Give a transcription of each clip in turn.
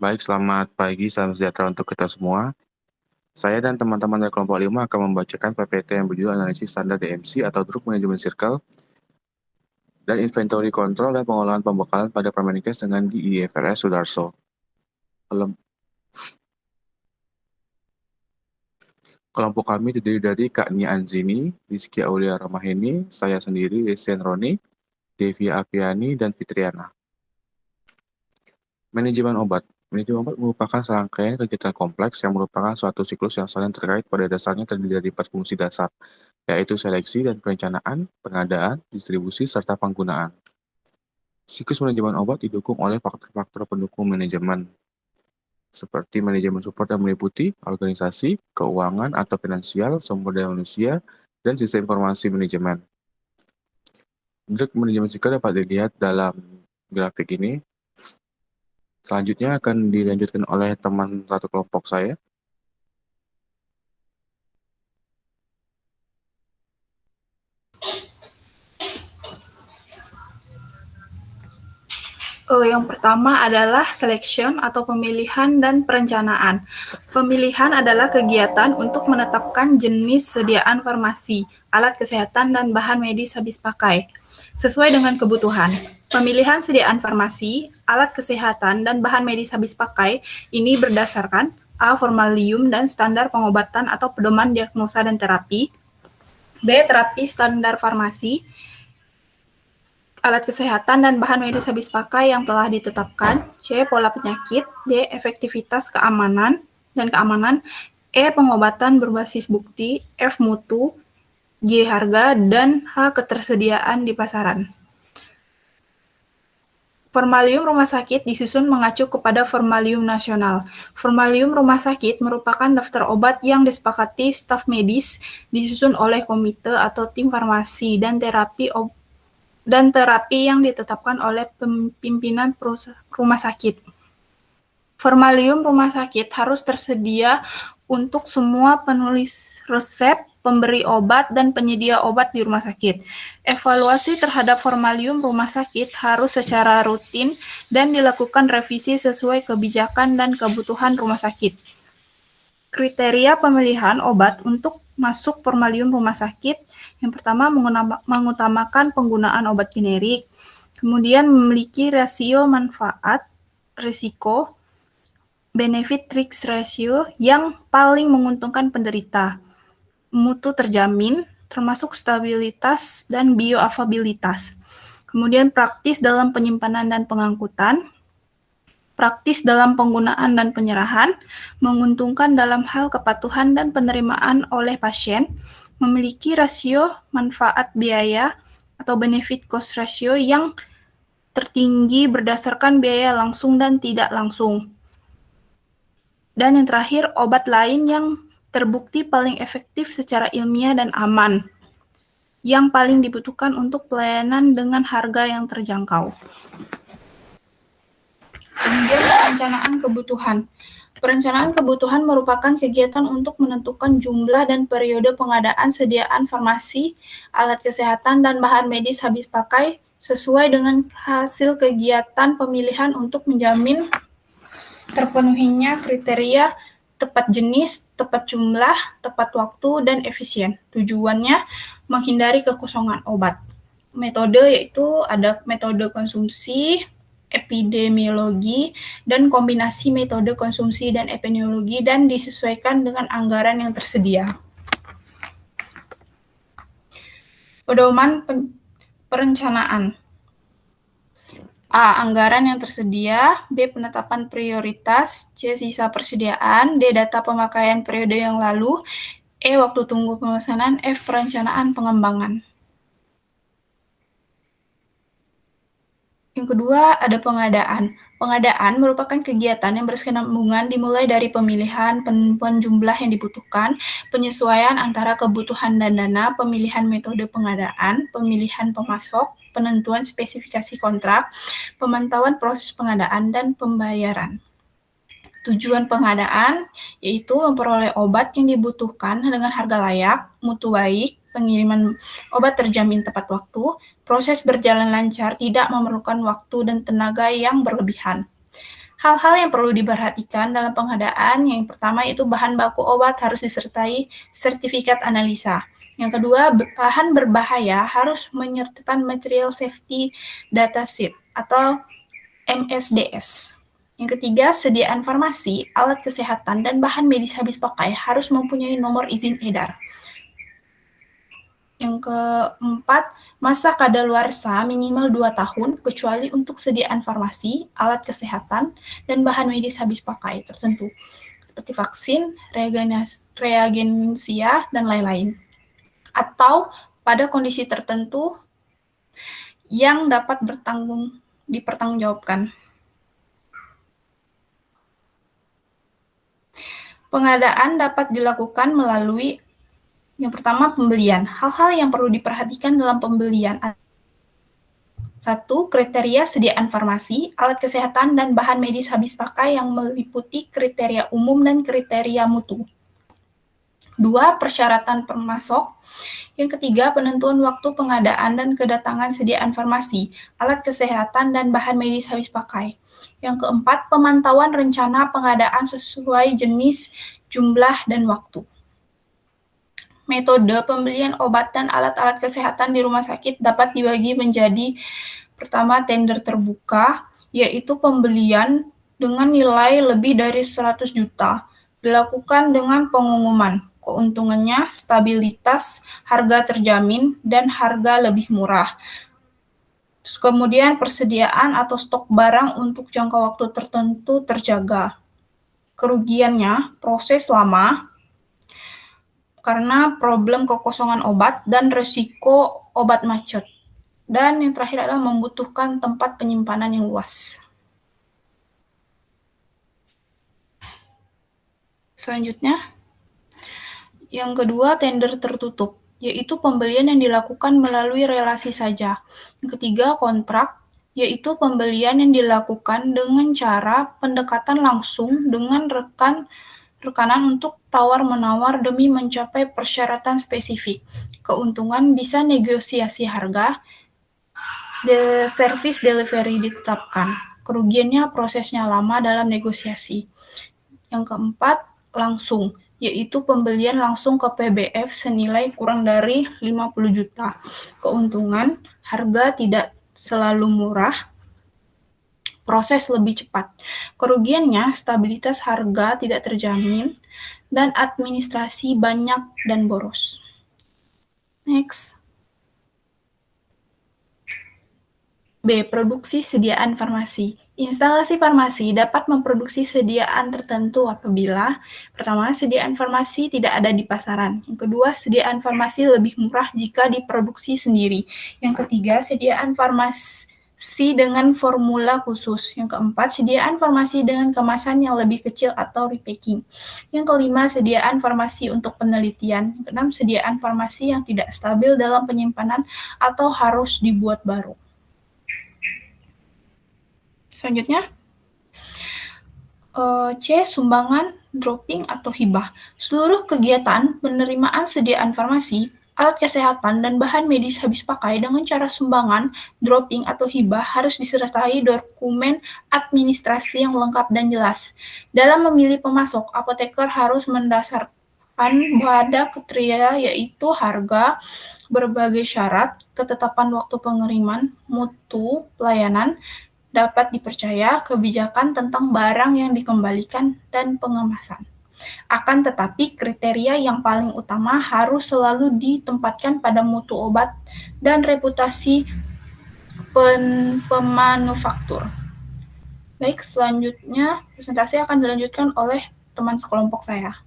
Baik, selamat pagi, salam sejahtera untuk kita semua. Saya dan teman-teman dari kelompok 5 akan membacakan PPT yang berjudul Analisis Standar DMC atau Drug Management Circle dan Inventory Control dan Pengolahan Pembekalan pada Permenkes dengan DIFRS Sudarso. Kelompok kami terdiri dari Kak Nia Anzini, Rizky Aulia Ramaheni, saya sendiri, Desian Roni, Devi Apiani, dan Fitriana. Manajemen obat. Manajemen obat merupakan serangkaian kegiatan kompleks yang merupakan suatu siklus yang saling terkait pada dasarnya terdiri dari 4 fungsi dasar, yaitu seleksi dan perencanaan, pengadaan, distribusi, serta penggunaan. Siklus manajemen obat didukung oleh faktor-faktor pendukung manajemen, seperti manajemen support yang meliputi organisasi, keuangan atau finansial, sumber daya manusia, dan sistem informasi manajemen. Drug manajemen cycle dapat dilihat dalam grafik ini. Selanjutnya akan dilanjutkan oleh teman satu kelompok saya. Yang pertama adalah selection atau pemilihan dan perencanaan. Pemilihan adalah kegiatan untuk menetapkan jenis sediaan farmasi, alat kesehatan, dan bahan medis habis pakai, sesuai dengan kebutuhan. Pemilihan sediaan farmasi, alat kesehatan, dan bahan medis habis pakai ini berdasarkan A. Formalium dan standar pengobatan atau pedoman diagnosa dan terapi, B. Terapi standar farmasi, alat kesehatan dan bahan medis habis pakai yang telah ditetapkan, C. Pola penyakit, D. Efektivitas keamanan, E. Pengobatan berbasis bukti, F. Mutu, G. Harga, dan H. Ketersediaan di pasaran. Formalium rumah sakit disusun mengacu kepada Formalium nasional. Formalium rumah sakit merupakan daftar obat yang disepakati staf medis, disusun oleh komite atau tim farmasi, dan terapi yang ditetapkan oleh pimpinan rumah sakit. Formalium rumah sakit harus tersedia untuk semua penulis resep, pemberi obat, dan penyedia obat di rumah sakit. Evaluasi terhadap formalium rumah sakit harus secara rutin dan dilakukan revisi sesuai kebijakan dan kebutuhan rumah sakit. Kriteria pemilihan obat untuk masuk formalium rumah sakit, yang pertama mengutamakan penggunaan obat generik, kemudian memiliki rasio manfaat risiko benefit risk ratio yang paling menguntungkan penderita, mutu terjamin, termasuk stabilitas dan bioavailabilitas. Kemudian praktis dalam penyimpanan dan pengangkutan, praktis dalam penggunaan dan penyerahan, menguntungkan dalam hal kepatuhan dan penerimaan oleh pasien, memiliki rasio manfaat biaya atau benefit cost ratio yang tertinggi berdasarkan biaya langsung dan tidak langsung. Dan yang terakhir, obat lain yang terbukti paling efektif secara ilmiah dan aman, yang paling dibutuhkan untuk pelayanan dengan harga yang terjangkau. Kemudian perencanaan kebutuhan. Perencanaan kebutuhan merupakan kegiatan untuk menentukan jumlah dan periode pengadaan sediaan farmasi, alat kesehatan, dan bahan medis habis pakai sesuai dengan hasil kegiatan pemilihan untuk menjamin terpenuhinya kriteria tepat jenis, tepat jumlah, tepat waktu, dan efisien. Tujuannya menghindari kekosongan obat. Metode yaitu ada metode konsumsi, epidemiologi, dan kombinasi metode konsumsi dan epidemiologi, dan disesuaikan dengan anggaran yang tersedia. Pedoman perencanaan. A. Anggaran yang tersedia, B. Penetapan prioritas, C. Sisa persediaan, D. Data pemakaian periode yang lalu, E. Waktu tunggu pemesanan, F. Perencanaan pengembangan. Yang kedua, ada pengadaan. Pengadaan merupakan kegiatan yang berkesinambungan dimulai dari pemilihan, penentuan jumlah yang dibutuhkan, penyesuaian antara kebutuhan dan dana, pemilihan metode pengadaan, pemilihan pemasok, penentuan spesifikasi kontrak, pemantauan proses pengadaan, dan pembayaran. Tujuan pengadaan yaitu memperoleh obat yang dibutuhkan dengan harga layak, mutu baik, pengiriman obat terjamin tepat waktu, proses berjalan lancar, tidak memerlukan waktu dan tenaga yang berlebihan. Hal-hal yang perlu diperhatikan dalam pengadaan, yang pertama itu bahan baku obat harus disertai sertifikat analisa. Yang kedua, bahan berbahaya harus menyertakan Material Safety Data Sheet atau MSDS. Yang ketiga, sediaan farmasi, alat kesehatan, dan bahan medis habis pakai harus mempunyai nomor izin edar. Yang keempat, masa kadaluarsa minimal 2 tahun, kecuali untuk sediaan farmasi, alat kesehatan, dan bahan medis habis pakai tertentu, seperti vaksin, reagensia, dan lain-lain. Atau pada kondisi tertentu yang dapat dipertanggungjawabkan. Pengadaan dapat dilakukan melalui yang pertama, pembelian. Hal-hal yang perlu diperhatikan dalam pembelian. 1. Kriteria sediaan farmasi, alat kesehatan, dan bahan medis habis pakai yang meliputi kriteria umum dan kriteria mutu. 2. Persyaratan pemasok. Yang ketiga, penentuan waktu pengadaan dan kedatangan sediaan farmasi, alat kesehatan, dan bahan medis habis pakai. Yang keempat, pemantauan rencana pengadaan sesuai jenis, jumlah, dan waktu. Metode pembelian obat dan alat-alat kesehatan di rumah sakit dapat dibagi menjadi pertama, tender terbuka, yaitu pembelian dengan nilai lebih dari 100 juta, dilakukan dengan pengumuman. Keuntungannya, stabilitas, harga terjamin, dan harga lebih murah. Terus kemudian persediaan atau stok barang untuk jangka waktu tertentu terjaga. Kerugiannya, proses lama, karena problem kekosongan obat dan resiko obat macet. Dan yang terakhir adalah membutuhkan tempat penyimpanan yang luas. Selanjutnya, yang kedua, tender tertutup, yaitu pembelian yang dilakukan melalui relasi saja. Yang ketiga, kontrak, yaitu pembelian yang dilakukan dengan cara pendekatan langsung dengan rekanan untuk tawar-menawar demi mencapai persyaratan spesifik. Keuntungan bisa negosiasi harga, service delivery ditetapkan. Kerugiannya prosesnya lama dalam negosiasi. Yang keempat, langsung, yaitu pembelian langsung ke PBF senilai kurang dari 50 juta. Keuntungan, harga tidak selalu murah, proses lebih cepat. Kerugiannya, stabilitas harga tidak terjamin, dan administrasi banyak dan boros. Next. B. Produksi sediaan farmasi. Instalasi farmasi dapat memproduksi sediaan tertentu apabila pertama, sediaan farmasi tidak ada di pasaran. Yang kedua, sediaan farmasi lebih murah jika diproduksi sendiri. Yang ketiga, sediaan farmasi dengan formula khusus. Yang keempat, sediaan farmasi dengan kemasan yang lebih kecil atau repacking. Yang kelima, sediaan farmasi untuk penelitian. Yang keenam, sediaan farmasi yang tidak stabil dalam penyimpanan atau harus dibuat baru. Selanjutnya, C. Sumbangan, dropping, atau hibah. Seluruh kegiatan penerimaan sediaan farmasi, alat kesehatan, dan bahan medis habis pakai dengan cara sumbangan, dropping, atau hibah harus disertai dokumen administrasi yang lengkap dan jelas. Dalam memilih pemasok, apoteker harus mendasarkan pada kriteria yaitu harga, berbagai syarat, ketetapan waktu pengiriman, mutu, pelayanan, dapat dipercaya, kebijakan tentang barang yang dikembalikan, dan pengemasan. Akan tetapi, kriteria yang paling utama harus selalu ditempatkan pada mutu obat dan reputasi pemanufaktur. Baik, selanjutnya presentasi akan dilanjutkan oleh teman sekelompok saya.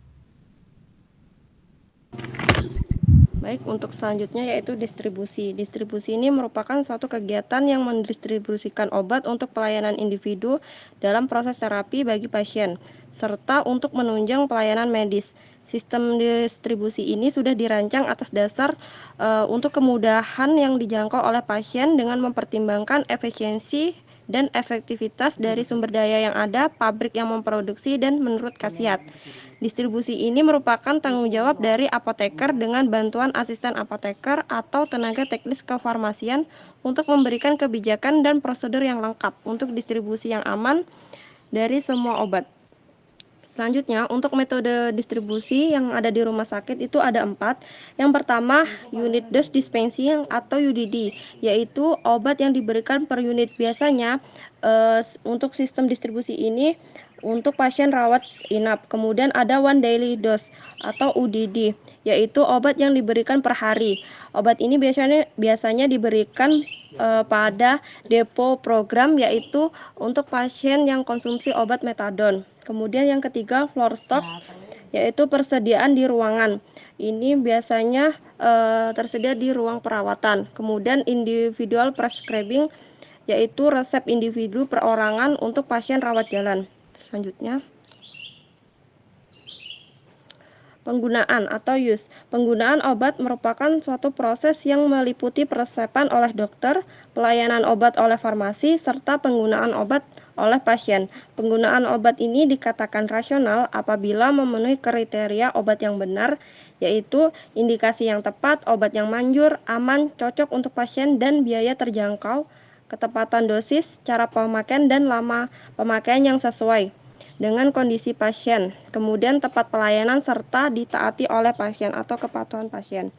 Baik, untuk selanjutnya yaitu distribusi. Distribusi ini merupakan suatu kegiatan yang mendistribusikan obat untuk pelayanan individu dalam proses terapi bagi pasien, serta untuk menunjang pelayanan medis. Sistem distribusi ini sudah dirancang atas dasar untuk kemudahan yang dijangkau oleh pasien dengan mempertimbangkan efisiensi dan efektivitas dari sumber daya yang ada, pabrik yang memproduksi, dan menurut khasiat. Distribusi ini merupakan tanggung jawab dari apoteker dengan bantuan asisten apoteker atau tenaga teknis kefarmasian untuk memberikan kebijakan dan prosedur yang lengkap untuk distribusi yang aman dari semua obat. Selanjutnya, untuk metode distribusi yang ada di rumah sakit itu ada 4. Yang pertama, unit dose dispensing atau UDD, yaitu obat yang diberikan per unit. Biasanya untuk sistem distribusi ini untuk pasien rawat inap. Kemudian ada one daily dose atau UDD, yaitu obat yang diberikan per hari. Obat ini biasanya diberikan pada depo program, yaitu untuk pasien yang konsumsi obat metadon. Kemudian yang ketiga, floor stock, yaitu persediaan di ruangan. Ini biasanya tersedia di ruang perawatan. Kemudian individual prescribing, yaitu resep individu perorangan untuk pasien rawat jalan. Selanjutnya, penggunaan atau use. Penggunaan obat merupakan suatu proses yang meliputi peresepan oleh dokter, pelayanan obat oleh farmasi, serta penggunaan obat oleh pasien. Penggunaan obat ini dikatakan rasional apabila memenuhi kriteria obat yang benar, yaitu indikasi yang tepat, obat yang manjur, aman, cocok untuk pasien, dan biaya terjangkau, ketepatan dosis, cara pemakaian, dan lama pemakaian yang sesuai dengan kondisi pasien, kemudian tepat pelayanan serta ditaati oleh pasien atau kepatuhan pasien.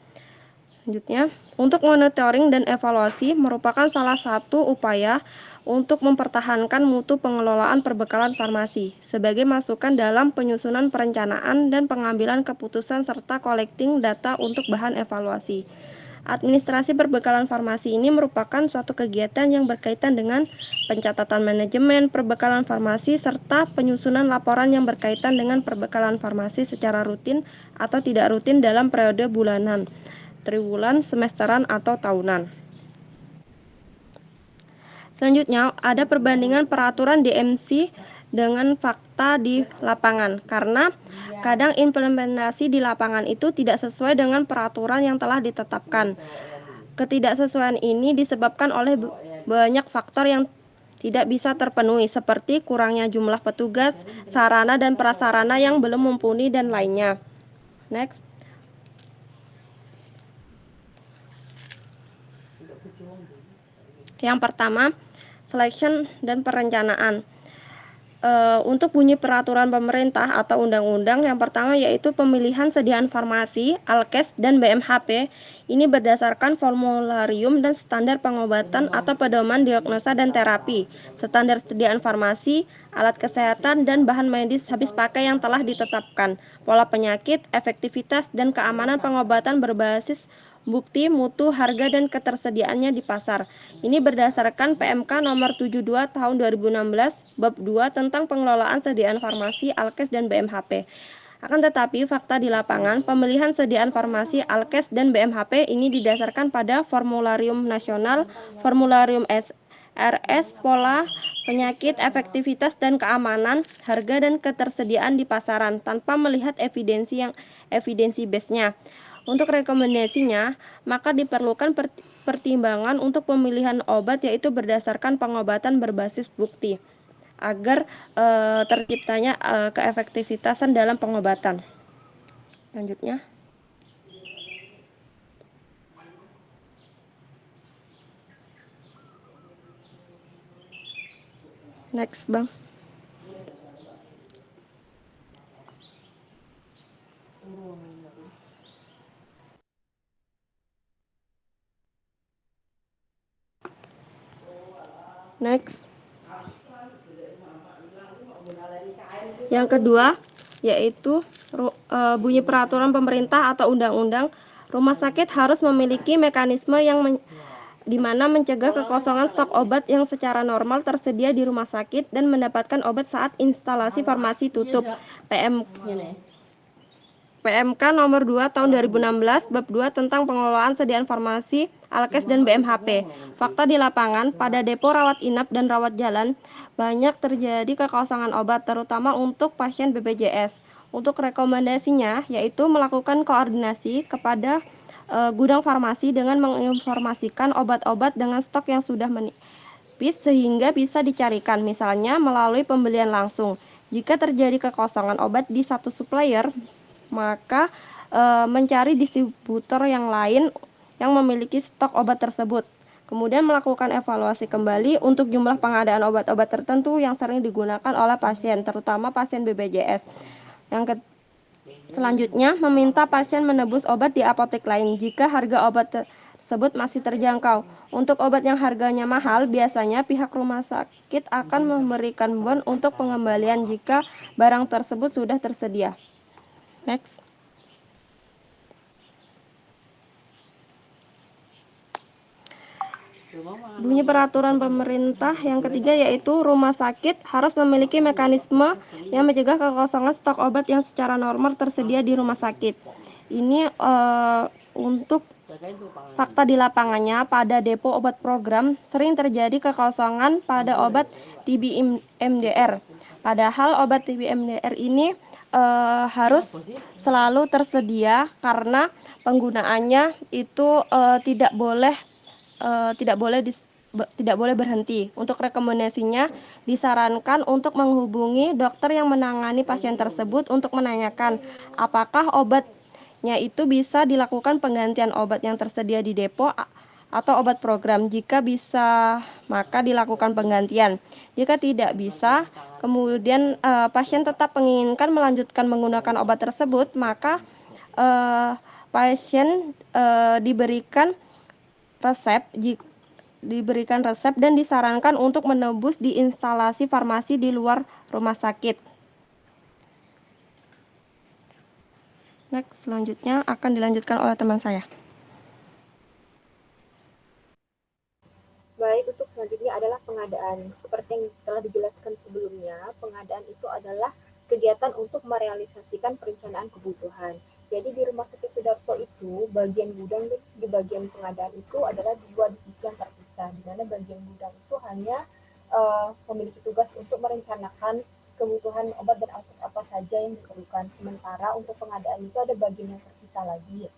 Selanjutnya, untuk monitoring dan evaluasi merupakan salah satu upaya untuk mempertahankan mutu pengelolaan perbekalan farmasi sebagai masukan dalam penyusunan perencanaan dan pengambilan keputusan serta collecting data untuk bahan evaluasi. Administrasi perbekalan farmasi ini merupakan suatu kegiatan yang berkaitan dengan pencatatan manajemen perbekalan farmasi serta penyusunan laporan yang berkaitan dengan perbekalan farmasi secara rutin atau tidak rutin dalam periode bulanan, triwulan, semesteran, atau tahunan. Selanjutnya, ada perbandingan peraturan DMC dengan fakta di lapangan, karena kadang implementasi di lapangan itu tidak sesuai dengan peraturan yang telah ditetapkan. Ketidaksesuaian ini disebabkan oleh banyak faktor yang tidak bisa terpenuhi, seperti kurangnya jumlah petugas, sarana dan prasarana yang belum mumpuni, dan lainnya. Next. Yang pertama, selection dan perencanaan. Untuk bunyi peraturan pemerintah atau undang-undang, yang pertama yaitu pemilihan sediaan farmasi, Alkes, dan BMHP. Ini berdasarkan formularium dan standar pengobatan atau pedoman diagnosa dan terapi, standar sediaan farmasi, alat kesehatan, dan bahan medis habis pakai yang telah ditetapkan, pola penyakit, efektivitas, dan keamanan pengobatan berbasis bukti, mutu, harga, dan ketersediaannya di pasar. Ini berdasarkan PMK nomor 72 tahun 2016 bab 2 tentang pengelolaan sediaan farmasi, Alkes, dan BMHP. Akan tetapi fakta di lapangan, pemilihan sediaan farmasi, Alkes, dan BMHP ini didasarkan pada formularium nasional, formularium RS, pola penyakit, efektivitas, dan keamanan, harga, dan ketersediaan di pasaran tanpa melihat evidensi base-nya. Untuk rekomendasinya, maka diperlukan pertimbangan untuk pemilihan obat, yaitu berdasarkan pengobatan berbasis bukti, agar terciptanya keefektivitasan dalam pengobatan. Selanjutnya, next, Bang. Next. Yang kedua yaitu bunyi peraturan pemerintah atau undang-undang. Rumah sakit harus memiliki mekanisme yang di mana mencegah kekosongan stok obat yang secara normal tersedia di rumah sakit dan mendapatkan obat saat instalasi farmasi tutup. PMK nomor 2 tahun 2016 bab 2 tentang pengelolaan sediaan farmasi, Alkes, dan BMHP. Fakta di lapangan, pada depo rawat inap dan rawat jalan banyak terjadi kekosongan obat, terutama untuk pasien BPJS. Untuk rekomendasinya yaitu melakukan koordinasi kepada gudang farmasi dengan menginformasikan obat-obat dengan stok yang sudah menipis sehingga bisa dicarikan, misalnya melalui pembelian langsung. Jika terjadi kekosongan obat di satu supplier, maka mencari distributor yang lain yang memiliki stok obat tersebut. Kemudian melakukan evaluasi kembali untuk jumlah pengadaan obat-obat tertentu yang sering digunakan oleh pasien, terutama pasien BPJS. Selanjutnya, meminta pasien menebus obat di apotek lain jika harga obat tersebut masih terjangkau. Untuk obat yang harganya mahal, biasanya pihak rumah sakit akan memberikan bon untuk pengembalian jika barang tersebut sudah tersedia. Next. Bunyi peraturan pemerintah yang ketiga yaitu rumah sakit harus memiliki mekanisme yang mencegah kekosongan stok obat yang secara normal tersedia di rumah sakit. Ini untuk fakta di lapangannya, pada depo obat program sering terjadi kekosongan pada obat TB MDR. Padahal obat TB MDR ini harus selalu tersedia karena penggunaannya itu tidak boleh berhenti. Untuk rekomendasinya disarankan untuk menghubungi dokter yang menangani pasien tersebut untuk menanyakan apakah obatnya itu bisa dilakukan penggantian obat yang tersedia di depo atau obat program. Jika bisa, maka dilakukan penggantian. Jika tidak bisa, kemudian pasien tetap menginginkan melanjutkan menggunakan obat tersebut, maka pasien diberikan resep dan disarankan untuk menebus di instalasi farmasi di luar rumah sakit. Next, selanjutnya akan dilanjutkan oleh teman saya. Baik, untuk selanjutnya adalah pengadaan. Seperti yang telah dijelaskan sebelumnya, pengadaan itu adalah kegiatan untuk merealisasikan perencanaan kebutuhan. Jadi di Rumah Sakit Sudarso itu, bagian gudang di bagian pengadaan itu adalah dua divisi yang terpisah, di mana bagian gudang itu hanya memiliki tugas untuk merencanakan kebutuhan obat dan alat apa saja yang diperlukan. Sementara untuk pengadaan itu ada bagian yang terpisah lagi.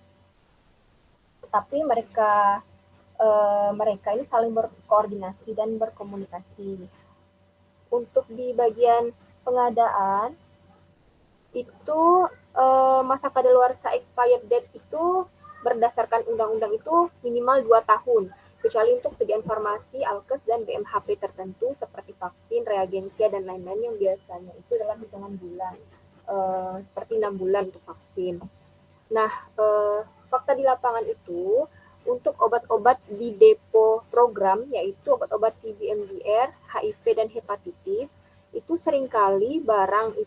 Tetapi mereka ini saling berkoordinasi dan berkomunikasi. Untuk di bagian pengadaan itu masa kadaluarsa expired date itu berdasarkan undang-undang itu minimal 2 tahun, kecuali untuk sediaan farmasi, alkes, dan BMHP tertentu seperti vaksin, reagensia, dan lain-lain yang biasanya itu dalam hitungan bulan, seperti 6 bulan untuk vaksin. Nah, fakta di lapangan itu untuk obat-obat di depo program, yaitu obat-obat TB MDR, HIV, dan hepatitis, itu seringkali barang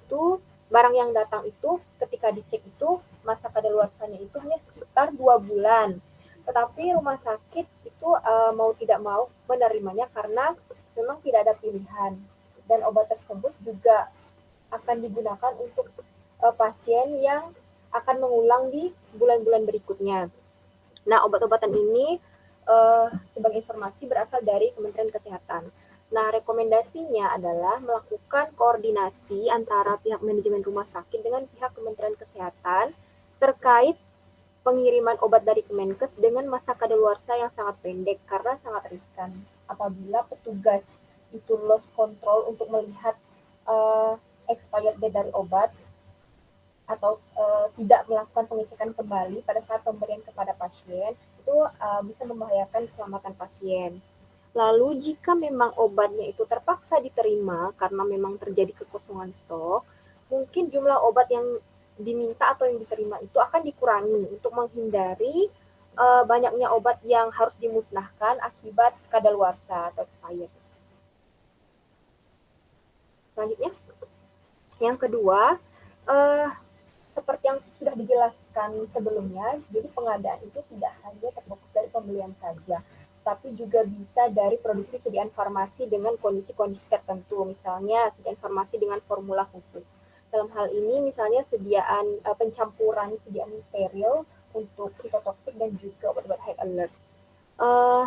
yang datang itu ketika dicek itu masa kadaluarsanya itu hanya sekitar 2 bulan. Tetapi rumah sakit itu mau tidak mau menerimanya karena memang tidak ada pilihan. Dan obat tersebut juga akan digunakan untuk pasien yang akan mengulang di bulan-bulan berikutnya. Nah, obat-obatan ini sebagai informasi berasal dari Kementerian Kesehatan. Nah, rekomendasinya adalah melakukan koordinasi antara pihak manajemen rumah sakit dengan pihak Kementerian Kesehatan terkait pengiriman obat dari Kemenkes dengan masa kadaluarsa yang sangat pendek karena sangat riskan. Apabila petugas itu lost control untuk melihat expired date dari obat atau tidak melakukan pengecekan kembali pada saat pemberian kepada pasien, itu bisa membahayakan keselamatan pasien. Lalu jika memang obatnya itu terpaksa diterima karena memang terjadi kekosongan stok, mungkin jumlah obat yang diminta atau yang diterima itu akan dikurangi untuk menghindari banyaknya obat yang harus dimusnahkan akibat kadaluarsa atau expired. Selanjutnya, yang kedua, seperti yang sudah dijelaskan sebelumnya, jadi pengadaan itu tidak hanya terfokus dari pembelian saja, tapi juga bisa dari produksi sediaan farmasi dengan kondisi-kondisi tertentu, misalnya sediaan farmasi dengan formula khusus. Dalam hal ini misalnya pencampuran sediaan steril untuk fitotoksik dan juga obat-obat high alert.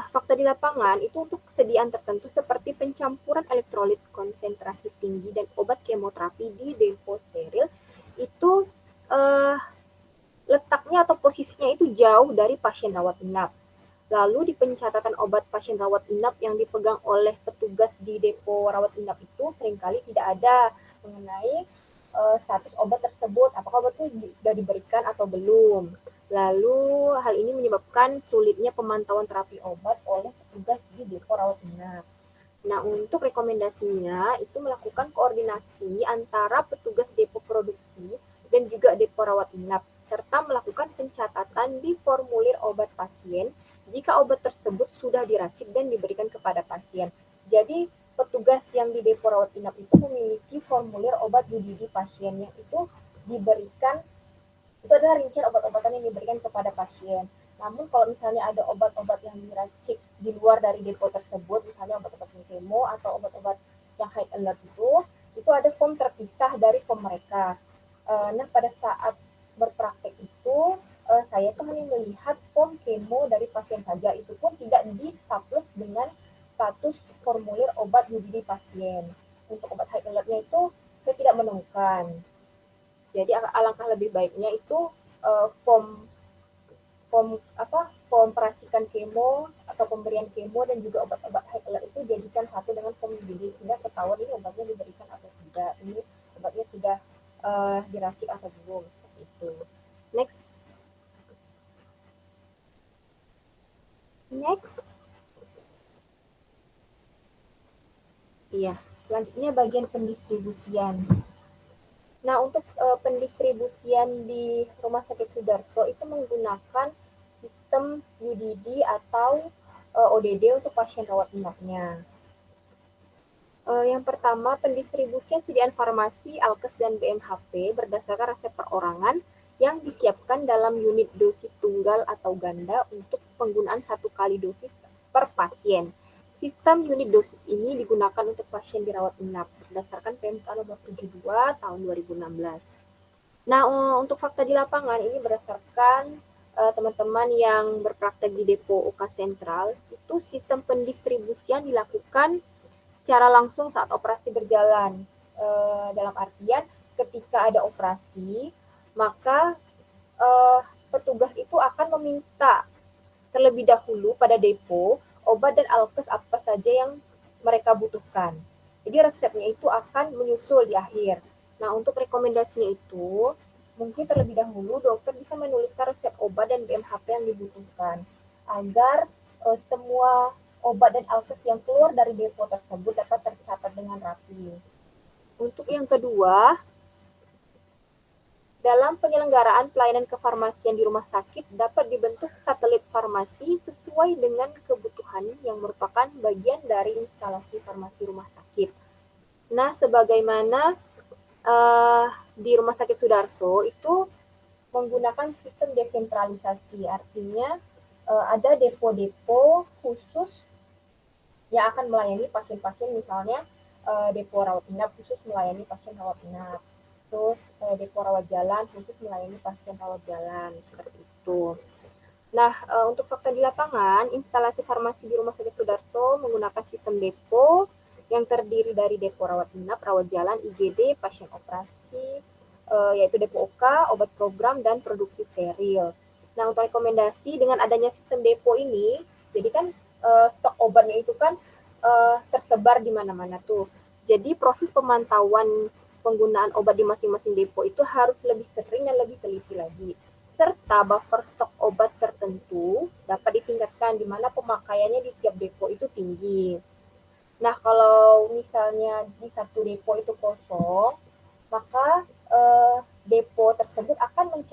Fakta di lapangan itu untuk sediaan tertentu seperti pencampuran elektrolit konsentrasi tinggi dan obat kemoterapi di depo steril itu letaknya atau posisinya itu jauh dari pasien rawat inap. Lalu di pencatatan obat pasien rawat inap yang dipegang oleh petugas di depo rawat inap itu seringkali tidak ada mengenai status obat tersebut, apakah obat itu sudah diberikan atau belum. Lalu hal ini menyebabkan sulitnya pemantauan terapi obat oleh bertugas di depo rawat inap. Nah, untuk rekomendasinya itu melakukan koordinasi antara petugas depo produksi dan juga depo rawat inap, serta melakukan pencatatan di formulir obat pasien jika obat tersebut sudah diracik dan diberikan kepada pasien. Jadi, petugas yang di depo rawat inap itu memiliki formulir obat UDD pasien yang itu diberikan, itu adalah rincian obat-obatan yang diberikan kepada pasien. Namun kalau misalnya ada obat-obat yang diracik di luar dari depo tersebut, misalnya obat-obat kemo atau obat-obat yang high alert itu ada form terpisah dari form mereka. Nah, pada saat berpraktek itu, saya tuh hanya melihat form kemo dari pasien saja, itu pun tidak di-status dengan status formulir obat UDD pasien. Untuk obat high alertnya itu saya tidak menemukan. Jadi alangkah lebih baiknya itu form peracikan kemo atau pemberian kemo dan juga obat-obat high alert itu jadikan satu dengan form UDD sehingga ketahuan ini obatnya diberikan atau tidak, ini obatnya sudah diracik atau belum, seperti itu. Next. Iya, selanjutnya bagian pendistribusian. Nah, untuk pendistribusian di Rumah Sakit Sudarso itu menggunakan sistem UDD atau ODD untuk pasien rawat inapnya. Yang pertama, pendistribusian sediaan farmasi, Alkes, dan BMHP berdasarkan resep perorangan yang disiapkan dalam unit dosis tunggal atau ganda untuk penggunaan 1 kali dosis per pasien. Sistem unit dosis ini digunakan untuk pasien dirawat inap berdasarkan PMK nomor 72 tahun 2016. Nah, untuk fakta di lapangan ini berdasarkan teman-teman yang berpraktek di Depo OK Sentral, itu sistem pendistribusian dilakukan secara langsung saat operasi berjalan. Dalam artian ketika ada operasi, maka petugas itu akan meminta terlebih dahulu pada depo obat dan alkes apa saja yang mereka butuhkan. Jadi resepnya itu akan menyusul di akhir. Nah, untuk rekomendasinya itu, mungkin terlebih dahulu dokter bisa menuliskan resep obat dan BMHP yang dibutuhkan agar semua obat dan alkes yang keluar dari depo tersebut dapat tercatat dengan rapi. Untuk yang kedua, dalam penyelenggaraan pelayanan kefarmasian di rumah sakit dapat dibentuk satelit farmasi sesuai dengan kebutuhan yang merupakan bagian dari instalasi farmasi rumah sakit. Nah, sebagaimana di Rumah Sakit Sudarso itu menggunakan sistem desentralisasi, artinya ada depo-depo khusus yang akan melayani pasien-pasien, misalnya depo rawat inap khusus melayani pasien rawat inap. Terus depo rawat jalan khusus melayani pasien rawat jalan, seperti itu. Nah, untuk fakta di lapangan, instalasi farmasi di Rumah Sakit Sudarso menggunakan sistem depo yang terdiri dari depo rawat inap, rawat jalan, IGD, pasien operasi, yaitu depo OK, obat program, dan produksi steril. Nah, untuk rekomendasi dengan adanya sistem depo ini, jadi kan stok obatnya itu kan tersebar di mana-mana tuh. Jadi proses pemantauan penggunaan obat di masing-masing depo itu harus lebih sering dan lebih teliti lagi. Serta buffer stok obat tertentu dapat ditingkatkan di mana pemakaiannya di tiap depo itu tinggi. Nah, kalau misalnya di satu depo itu kosong, maka depo tersebut akan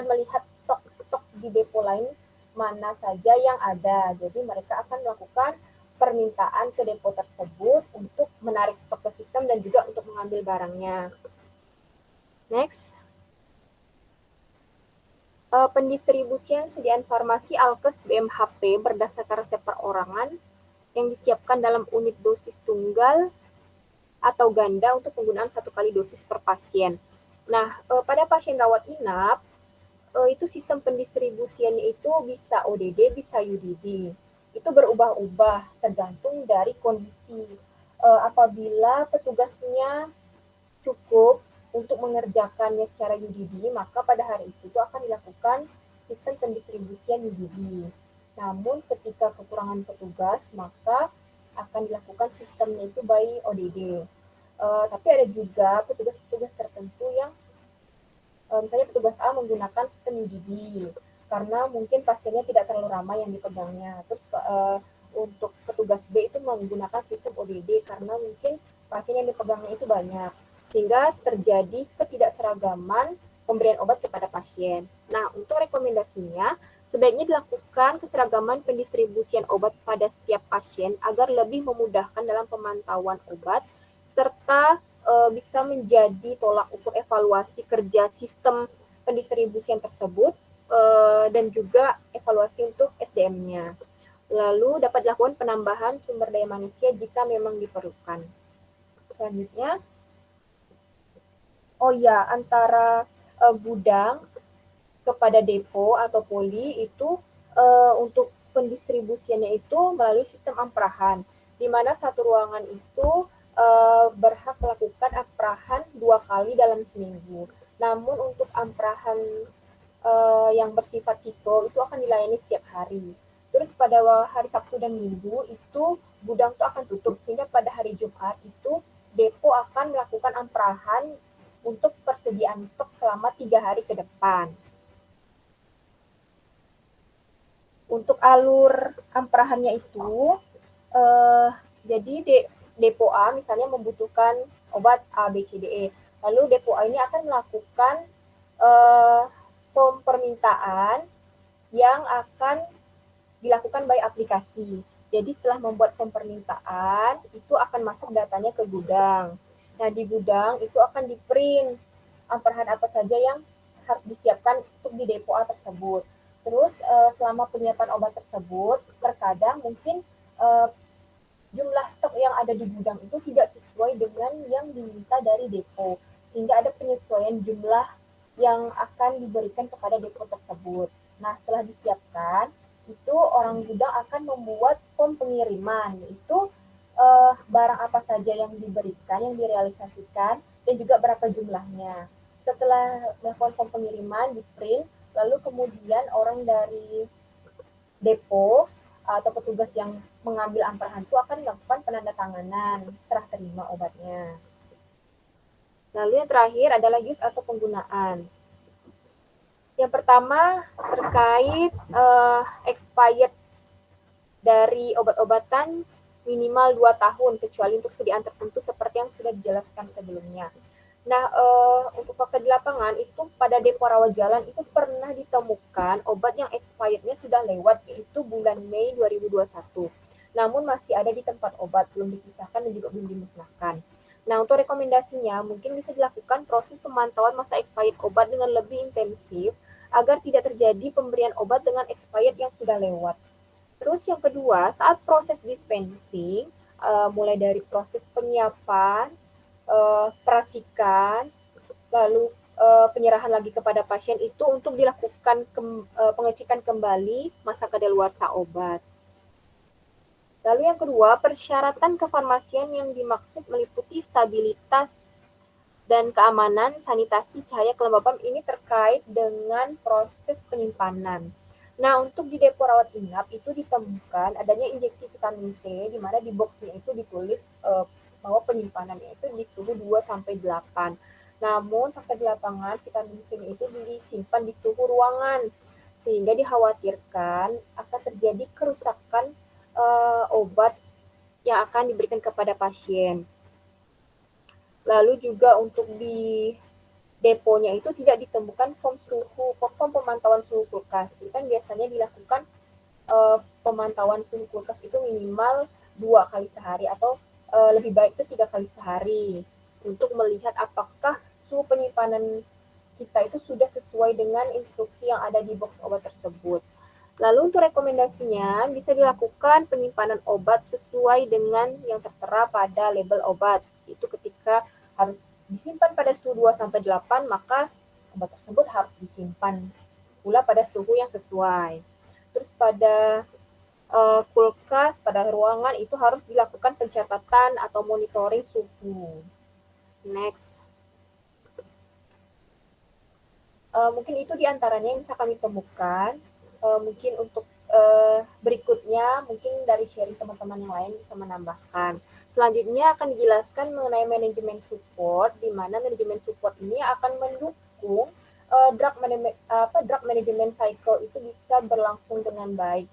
melihat stok-stok di depo lain mana saja yang ada. Jadi mereka akan melakukan permintaan ke depo tersebut untuk menarik stok ke sistem dan juga untuk mengambil barangnya. Next. Pendistribusian sediaan farmasi Alkes BMHP berdasarkan resep perorangan yang disiapkan dalam unit dosis tunggal atau ganda untuk penggunaan 1 kali dosis per pasien. Nah, pada pasien rawat inap, itu sistem pendistribusiannya itu bisa ODD, bisa UDD. Itu berubah-ubah tergantung dari kondisi. Apabila petugasnya cukup untuk mengerjakannya secara UDD, maka pada hari itu akan dilakukan sistem pendistribusian UDD. Namun ketika kekurangan petugas, maka akan dilakukan sistemnya itu by ODD. Tapi ada juga petugas-petugas tertentu yang misalnya petugas A menggunakan sistem UDD, karena mungkin pasiennya tidak terlalu ramai yang dipegangnya. Terus untuk petugas B itu menggunakan sistem ODD karena mungkin pasien yang dipegangnya itu banyak, sehingga terjadi ketidakseragaman pemberian obat kepada pasien. Nah, untuk rekomendasinya, sebaiknya dilakukan keseragaman pendistribusian obat pada setiap pasien agar lebih memudahkan dalam pemantauan obat, serta bisa menjadi tolak ukur evaluasi kerja sistem pendistribusian tersebut dan juga evaluasi untuk SDM-nya. Lalu dapat dilakukan penambahan sumber daya manusia jika memang diperlukan. Selanjutnya, antara gudang kepada depo atau poli itu untuk pendistribusiannya itu melalui sistem amprahan, di mana satu ruangan itu berhak melakukan amprahan 2 kali dalam seminggu. Namun untuk amprahan yang bersifat sito itu akan dilayani setiap hari. Terus pada hari Sabtu dan Minggu itu gudang itu akan tutup, sehingga pada hari Jumat itu depo akan melakukan amprahan untuk persediaan stok selama 3 hari ke depan. Untuk alur amprahannya itu, jadi depo A misalnya membutuhkan obat A, B, C, D, E. Lalu depo A ini akan melakukan permintaan yang akan dilakukan by aplikasi. Jadi setelah membuat permintaan, itu akan masuk datanya ke gudang. Nah, di gudang itu akan di-print amprahan apa saja yang harus disiapkan untuk di depo A tersebut. Terus selama penyiapan obat tersebut, terkadang mungkin jumlah stok yang ada di gudang itu tidak sesuai dengan yang diminta dari depo, sehingga ada penyesuaian jumlah yang akan diberikan kepada depo tersebut. Nah, setelah disiapkan, itu orang gudang akan membuat form pengiriman, yaitu barang apa saja yang diberikan, yang direalisasikan, dan juga berapa jumlahnya. Setelah melakukan form pengiriman, di-print, lalu kemudian orang dari depo atau petugas yang mengambil amprahan itu akan melakukan penandatanganan serah terima obatnya. Lalu yang terakhir adalah use atau penggunaan. Yang pertama terkait expired dari obat-obatan minimal 2 tahun, kecuali untuk sediaan tertentu seperti yang sudah dijelaskan sebelumnya. Nah, untuk fakta di lapangan itu pada depo rawat jalan itu pernah ditemukan obat yang expirednya sudah lewat, yaitu bulan Mei 2021. Namun masih ada di tempat obat, belum dipisahkan dan juga belum dimusnahkan. Nah, untuk rekomendasinya mungkin bisa dilakukan proses pemantauan masa expired obat dengan lebih intensif agar tidak terjadi pemberian obat dengan expired yang sudah lewat. Terus yang kedua, saat proses dispensing, mulai dari proses penyiapan, peracikan, lalu penyerahan lagi kepada pasien itu untuk dilakukan pengecekan kembali masa kadaluarsa obat. Lalu yang kedua, persyaratan kefarmasian yang dimaksud meliputi stabilitas dan keamanan sanitasi cahaya kelembapan ini terkait dengan proses penyimpanan. Nah, untuk di depo rawat inap itu ditemukan adanya injeksi vitamin C, di mana di boxnya itu ditulis bahwa penyimpanannya itu di suhu 2-8. Namun, fakta di lapangan, vitamin C itu disimpan di suhu ruangan, sehingga dikhawatirkan akan terjadi kerusakan obat yang akan diberikan kepada pasien. Lalu juga untuk di deponya itu tidak ditemukan form pemantauan suhu kulkas. Itu kan biasanya dilakukan pemantauan suhu kulkas itu minimal 2 kali sehari atau lebih baik itu 3 kali sehari untuk melihat apakah suhu penyimpanan kita itu sudah sesuai dengan instruksi yang ada di box obat tersebut. Lalu untuk rekomendasinya bisa dilakukan penyimpanan obat sesuai dengan yang tertera pada label obat. Itu ketika harus disimpan pada suhu 2-8, maka obat tersebut harus disimpan pula pada suhu yang sesuai. Terus pada kulkas, pada ruangan itu harus dilakukan pencatatan atau monitoring suhu. Next. Mungkin itu diantaranya yang bisa kami temukan. Mungkin untuk berikutnya, mungkin dari sharing teman-teman yang lain bisa menambahkan. Selanjutnya akan dijelaskan mengenai manajemen support, di mana manajemen support ini akan mendukung drug management cycle itu bisa berlangsung dengan baik.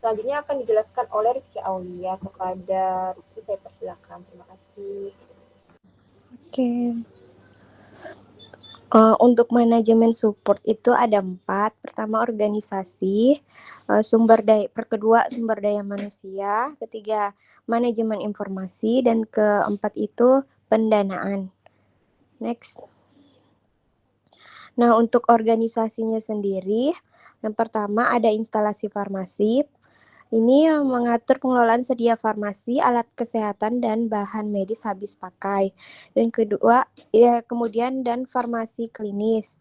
Selanjutnya akan dijelaskan oleh Rizky Aulia. Kepada Rizky saya persilakan. Terima kasih. Oke. Untuk manajemen support itu ada 4. Pertama organisasi, kedua sumber daya manusia, ketiga manajemen informasi, dan keempat itu pendanaan. Next. Nah, untuk organisasinya sendiri, yang pertama ada instalasi farmasi. Ini mengatur pengelolaan sedia farmasi, alat kesehatan, dan bahan medis habis pakai. Dan kedua, kemudian dan farmasi klinis.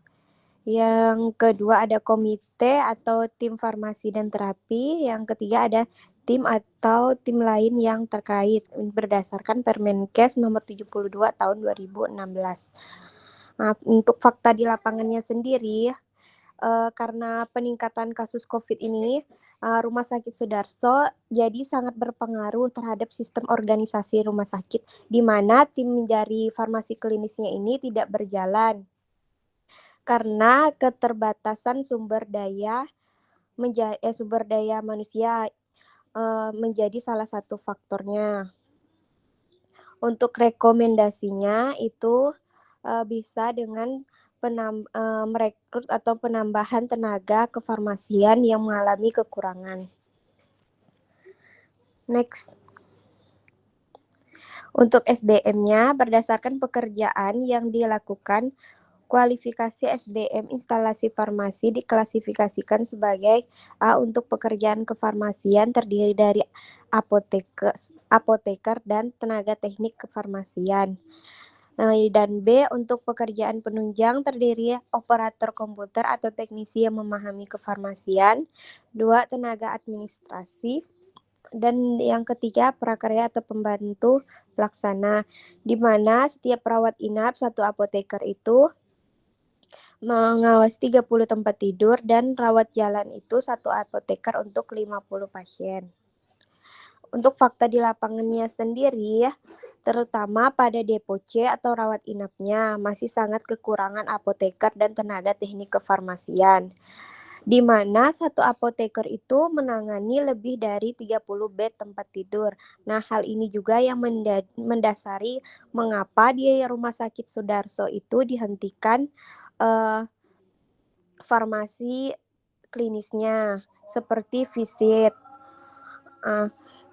Yang kedua ada komite atau tim farmasi dan terapi. Yang ketiga ada tim atau tim lain yang terkait berdasarkan Permenkes nomor 72 tahun 2016. Nah, untuk fakta di lapangannya sendiri, karena peningkatan kasus COVID ini, Rumah Sakit Sudarso jadi sangat berpengaruh terhadap sistem organisasi rumah sakit, di mana tim dari farmasi klinisnya ini tidak berjalan karena keterbatasan sumber daya manusia menjadi salah satu faktornya. Untuk rekomendasinya itu bisa dengan merekrut atau penambahan tenaga kefarmasian yang mengalami kekurangan. Next. Untuk SDM-nya, berdasarkan pekerjaan yang dilakukan, kualifikasi SDM instalasi farmasi diklasifikasikan sebagai A untuk pekerjaan kefarmasian terdiri dari apoteker dan tenaga teknik kefarmasian. Dan B untuk pekerjaan penunjang terdiri operator komputer atau teknisi yang memahami kefarmasian. 2 tenaga administrasi. Dan yang ketiga prakarya atau pembantu pelaksana, di mana setiap perawat inap 1 apoteker itu mengawasi 30 tempat tidur dan rawat jalan itu 1 apoteker untuk 50 pasien. Untuk fakta di lapangannya sendiri, terutama pada depo C atau rawat inapnya, masih sangat kekurangan apoteker dan tenaga teknik kefarmasian, di mana 1 apoteker itu menangani lebih dari 30 bed tempat tidur. Nah, hal ini juga yang mendasari mengapa di Rumah Sakit Sudarso itu dihentikan farmasi klinisnya seperti visit.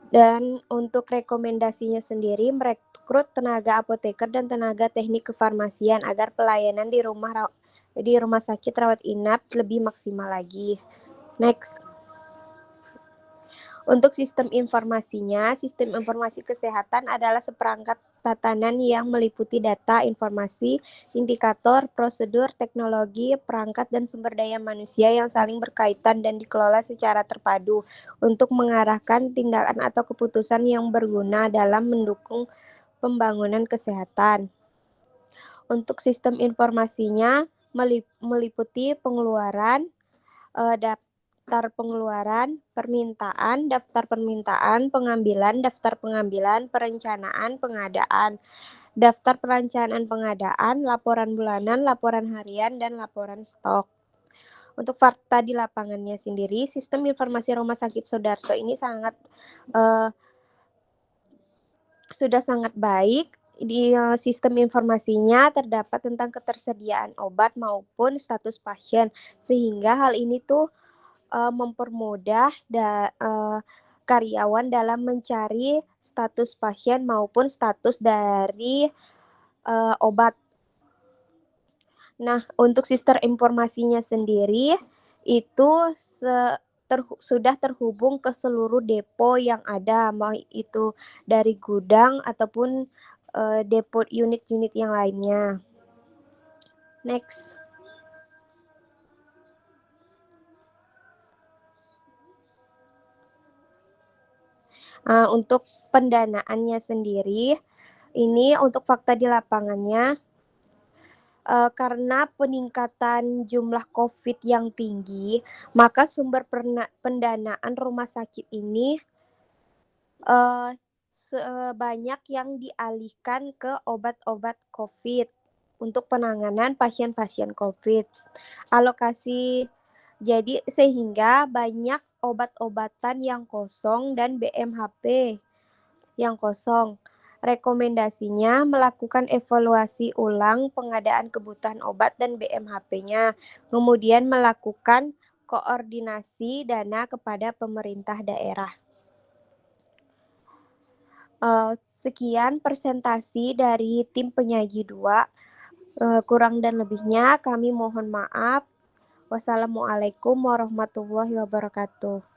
Dan untuk rekomendasinya sendiri, merekrut tenaga apoteker dan tenaga teknik kefarmasian agar pelayanan di rumah sakit rawat inap lebih maksimal lagi. Next. Untuk sistem informasinya, sistem informasi kesehatan adalah seperangkat tatanan yang meliputi data, informasi, indikator, prosedur, teknologi, perangkat, dan sumber daya manusia yang saling berkaitan dan dikelola secara terpadu untuk mengarahkan tindakan atau keputusan yang berguna dalam mendukung pembangunan kesehatan. Untuk sistem informasinya meliputi pengeluaran, daftar pengeluaran, permintaan, daftar permintaan, pengambilan, daftar pengambilan, perencanaan, pengadaan, daftar perencanaan pengadaan, laporan bulanan, laporan harian, dan laporan stok. Untuk fakta di lapangannya sendiri, sistem informasi Rumah Sakit Sudarso ini sudah sangat baik. Di sistem informasinya terdapat tentang ketersediaan obat maupun status pasien, sehingga hal ini tuh mempermudah karyawan dalam mencari status pasien maupun status dari obat. Nah, untuk sistem informasinya sendiri itu sudah terhubung ke seluruh depo yang ada, mau itu dari gudang ataupun depo unit-unit yang lainnya. Next. Untuk pendanaannya sendiri, ini untuk fakta di lapangannya, karena peningkatan jumlah COVID yang tinggi, maka sumber pendanaan rumah sakit ini banyak yang dialihkan ke obat-obat COVID. untuk penanganan pasien-pasien COVID. Alokasi jadi sehingga banyak obat-obatan yang kosong dan BMHP yang kosong. Rekomendasinya melakukan evaluasi ulang pengadaan kebutuhan obat dan BMHP-nya, kemudian melakukan koordinasi dana kepada pemerintah daerah. Sekian presentasi dari tim penyaji 2. Kurang dan lebihnya kami mohon maaf. Wassalamualaikum warahmatullahi wabarakatuh.